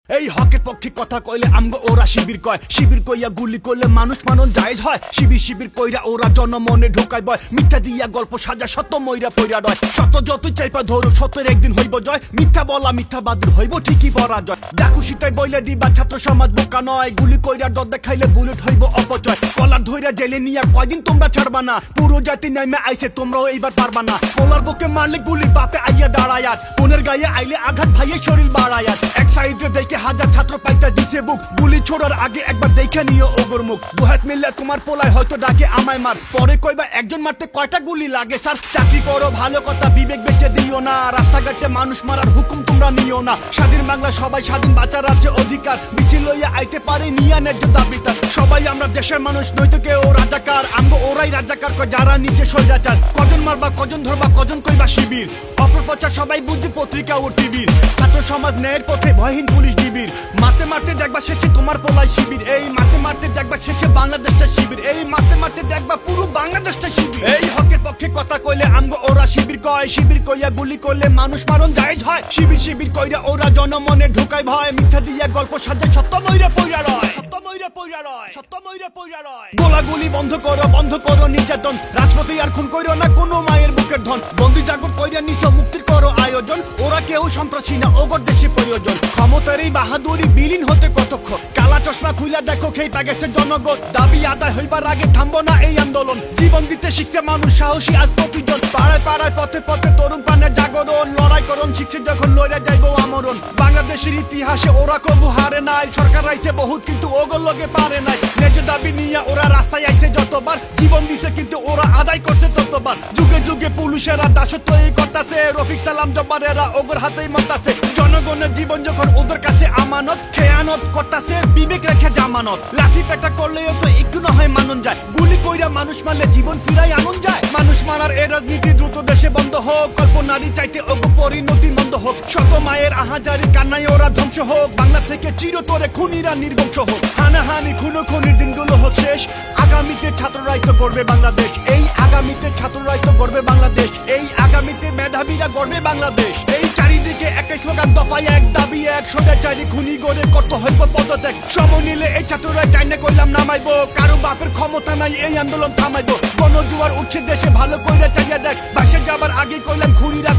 এই হকের পক্ষে কথা কইলে আমগো ওরা শিবির কয়, শিবির কইয়া গুলি করলে মানুষ মানন জায়েজ হয়। শিবির শিবির কইরা ওরা জনমনে ঢোকায় বয়, মিথ্যা দিয়া গল্প সাজা সত্য মইরা পইরা ডয়। সত্য যতই চাইপা ধরো সত্যের একদিন হইব জয়, মিথ্যা বলা মিথ্যাবাদীর হইব ঠিকই পরাজয়। দেখো সীতাই বইলে দিবা ছাত্র সমাজ বোকা নয়, গুলি কইরা ডর দেখাইলে বুলেট হইব অপচয়। কলার ধইরা জেলে নিয়া কয়দিন তোমরা ছাড়বা না, পুরো জাতি নাইমে আইছে তোমরাও এইবার পারবা না। পোলার বুকে মারলে গুলি বাপে আইয়া দাঁড়ায় আজ, বোনের গায়ে আইলে আঘাত ভাইয়ের শরীর বাড়ায় আজ। এক সাইডে দেখে হাজার ছাত্র পাইতা দিছে বুক, গুলি ছোড়ার আগে একবার দেখে নিও ওগর মুখ। দুহাত মিললে তোমার পোলায় হয়তো ডাকে আমায় মার, পরে কইবা একজন মারতে কয়টা গুলি লাগে স্যার। চাকরি করো ভালো কথা, বিবেক বেঁচে দিও না, রাস্তাঘাটে মানুষ মারার হুকুম তোমরা নিও না। স্বাধীন বাংলা সবাই স্বাধীন, বাঁচার আছে অধিকার, মিছিল লইয়া আইতে পারে নিয়া ন্যায্য দাবিদার। সবাই আমরা দেশের মানুষ, নয়তো কেউ রাজাকার, আমগো ওরাই রাজাকার কয় যারা নিজে স্বৈরাচার। কজন মারবা কজন ধরবা কজন কইবা শিবির, অপপ্রচার সবাই বুঝি পত্রিকা ও টিভির। ছাত্র সমাজ ন্যায়ের পথে ভয়হীন পুলিশ ডিবির, মারতে মারতে দেখবা শেষে তোমার পোলাই শিবির। এই মারতে মারতে দেখবা শেষে বাংলাদেশটা শিবির, এই মারতে মারতে দেখবা পুরো বাংলাদেশটা শিবির। এই হকের পক্ষে কথা কইলে আমগো ওরা শিবির কয়, শিবির কইয়া গুলি করলে মানুষ মারণ জায়েজ হয়। শিবির শিবির কইরা ওরা জনমনে ঢোকায় ভয়, মিথ্যা দিয়া গল্প সাজা সত্য মইরা পইরা রয়, সত্য মইরা পইরা রয়, সত্য মইরা পইরা রয়। গোলাগুলি বন্ধ করো নির্যাতন, রাজপথে আর খুন কইরো না কোনো মায়ের বুকের ধন। বন্দি জাগর কইরা নিছো মুক্তির করো আয়োজন, ওরা কেউ সন্ত্রাসী না ওগর দেশে প্রয়োজন। ক্ষমতার এই বাহাদুরি বিলীন হতে কতক্ষণ, কালা চশমা খুইলা দেখো খেই পাগেছে জনগণ। দাবি আদায় হইবার আগে থামবো না এই আন্দোলন, জীবন দিতে শিখছে মানুষ সাহসী আজ প্রতিজন। পাড়ায় পাড়ায় পথে পথে তরুণ প্রাণের জাগরণ, লড়াই করণ শিখছে যখন লড়ে যাইবো আমরণ। বাংলাদেশের ইতিহাসে ওরা কবু হারে নাই, সরকার আইছে বহুত কিন্তু ওগর লগে পারে নাই। ন্যায্য দাবি নিয়ে ওরা রাস্তায় আইছে যতবার, জীবন দিছে কিন্তু ওরা আদায় করছে ততবার। যুগে যুগে পুলিশেরা দাসত্ব এই করতাছে, রফিক সালাম জব্বারেরা ওগর হাতেই মরতাছে। জনগণের জীবন যখন ওদের কাছে আমানত, খেয়ানত করতাছে বিবেক রেখে জামানত। লাঠি পেটা করলেও তো একটু না হয় মানন যায়, গুলি কইরা মানুষ মারলে জীবন ফিরাই আনন্দ যায়। মানুষ মারার এই রাজনীতি দ্রুত দেশে বন্ধ হোক, কল্পনারী চাইতে ওগো পরিণতি মন্দ হোক। শত মায়ের আহাজারি কান্নায় ওরা ধ্বংস হোক, বাংলা থেকে চিরতরে খুনিরা নির্বংশ হোক। হানাহানি খুনোখুনির দিনগুলো হোক শেষ, আগামীতে ছাত্ররাই তো গড়বে বাংলাদেশ। এই আগামীতে ছাত্ররাই তো গড়বে বাংলাদেশ, এই আগামীতে মেধাবীরা গড়বে বাংলাদেশ। এই চারিদিকে একই স্লোগান, দফায় এক দাবি এক, স্বৈরাচারী খুনি গড়ে করতে হইব পদত্যাগ। সময় নিলে এই ছাত্ররাই টাইনে কইলাম নামাইবো, কারো বাপের ক্ষমতা নাই এই আন্দোলন থামাইবো। গণজোয়ার উঠছে দেশে ভালো কইরা চাইয়া দেখ, বাসে যাবার আগে কইলাম খুনিরা